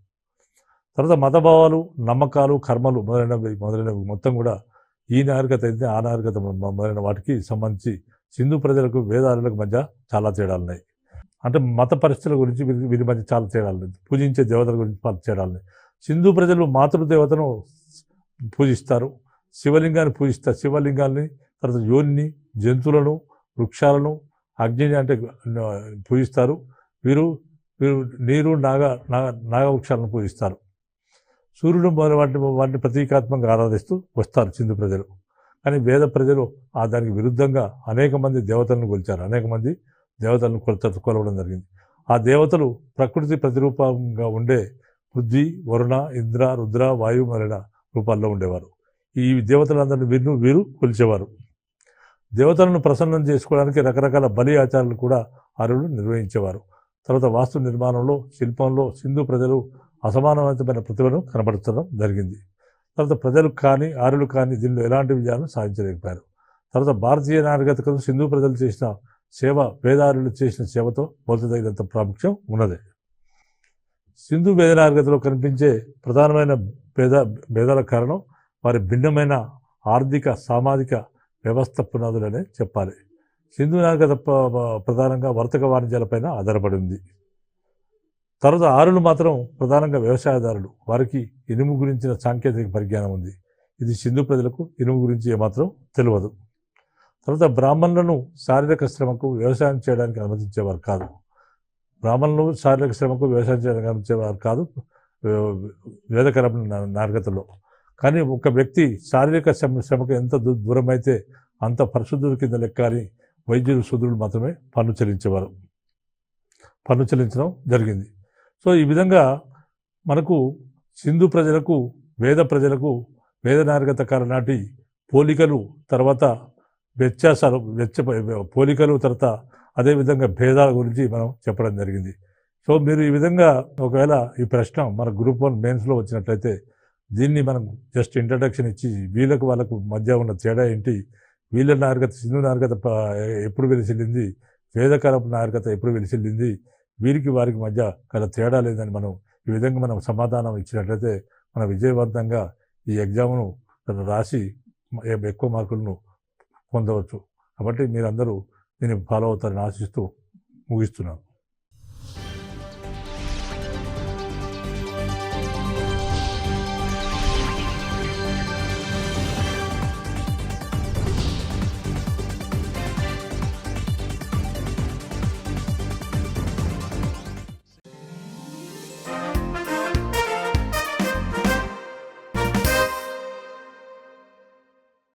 తర్వాత మతభావాలు, నమ్మకాలు, కర్మలు మొదలైనవి మొత్తం కూడా ఈ నాగరికత అయితే ఆ నాగరికత మొదలైన వాటికి సంబంధించి సింధు ప్రజలకు వేద ఆర్యులకు మధ్య చాలా తేడాలు ఉన్నాయి. అంటే మత పరిస్థితుల గురించి వీరి మధ్య చాలా తేడాలు ఉన్నాయి. పూజించే దేవతల గురించి చాలా తేడాలు ఉన్నాయి. సింధు ప్రజలు మాతృదేవతను పూజిస్తారు, శివలింగాన్ని పూజిస్తారు. శివలింగాన్ని, తర్వాత యోనిని, జంతువులను, వృక్షాలను, అగ్నిని అంటే పూజిస్తారు. వీరు వీరు నీరు, నాగవృక్షాలను పూజిస్తారు. సూర్యుడు మొదలు వాటిని ప్రతీకాత్మకంగా ఆరాధిస్తూ వస్తారు సింధు ప్రజలు. కానీ వేద ప్రజలు దానికి విరుద్ధంగా అనేక మంది దేవతలను కొలిచారు, అనేక మంది దేవతలను కొలవడం జరిగింది. ఆ దేవతలు ప్రకృతి ప్రతిరూపంగా ఉండే పృథ్వీ, వరుణ, ఇంద్ర, రుద్ర, వాయు మొదలైన రూపాల్లో ఉండేవారు. ఈ దేవతలందరినీ వీరు కొలిచేవారు. దేవతలను ప్రసన్నం చేసుకోవడానికి రకరకాల బలి ఆచారాలు కూడా ఆర్యులు నిర్వహించేవారు. తర్వాత వాస్తు నిర్మాణంలో, శిల్పంలో సింధు ప్రజలు అసమానమైన ప్రతిభను కనబరచడం జరిగింది. తర్వాత ప్రజలు కానీ ఆర్యులు కానీ దీనిలో ఎలాంటి విజయాలను సాధించలేకపోయారు. తర్వాత భారతీయ నాగరికతకు సింధు ప్రజలు చేసిన సేవ వేదార్యులు చేసిన సేవతో పోల్చదగినంత ప్రాముఖ్యం ఉన్నది. సింధు వేద నాగరికతలో కనిపించే ప్రధానమైన భేదాల కారణం వారి భిన్నమైన ఆర్థిక, సామాజిక వ్యవస్థ పునాదులనే చెప్పాలి. సింధు నాగరికత ప్రధానంగా వర్తక వాణిజ్యాలపైన ఆధారపడి ఉంది. తర్వాత ఆర్యులు మాత్రం ప్రధానంగా వ్యవసాయదారులు. వారికి ఇనుము గురించిన సాంకేతిక పరిజ్ఞానం ఉంది. ఇది సింధు ప్రజలకు ఇనుము గురించి ఏమాత్రం తెలియదు. తర్వాత బ్రాహ్మణులను శారీరక శ్రమకు వ్యవసాయం చేయడానికి అనుమతించేవారు కాదు. బ్రాహ్మణులు శారీరక శ్రమకు వ్యవసాయం చేయడానికి అనుమతించేవారు కాదు వేదకర నాగరికతలో. కానీ ఒక వ్యక్తి శారీరక శ్రమకు ఎంత దూరం అయితే అంత పరిశుద్ధుల కింద లెక్క అని వైద్యులు, శూద్రులు మాత్రమే పన్ను చెల్లించడం జరిగింది. సో ఈ విధంగా మనకు సింధు ప్రజలకు, వేద ప్రజలకు, వేద నాగరికత కాలం నాటి పోలికలు, తర్వాత వ్యత్యాసాలు, పోలికలు, తర్వాత అదేవిధంగా భేదాల గురించి మనం చెప్పడం జరిగింది. సో మీరు ఈ విధంగా ఒకవేళ ఈ ప్రశ్న మన గ్రూప్ 1 మెయిన్స్లో వచ్చినట్లయితే దీన్ని మనం జస్ట్ ఇంట్రడక్షన్ ఇచ్చి వాళ్ళకు మధ్య ఉన్న తేడా ఏంటి, వీళ్ళ నాగరికత సింధు నాగరికత ఎప్పుడు వెలిసిల్లింది, వేదకాలపు నాగరికత ఎప్పుడు వెలిసిల్లింది, వీరికి వారికి మధ్య గల తేడా లేదని మనం ఈ విధంగా మనం సమాధానం ఇచ్చినట్లయితే మనం విజయవంతంగా ఈ ఎగ్జామ్ను రాసి ఎక్కువ మార్కులను పొందవచ్చు. కాబట్టి మీరందరూ దీన్ని ఫాలో అవుతారని ఆశిస్తూ ముగిస్తున్నాను.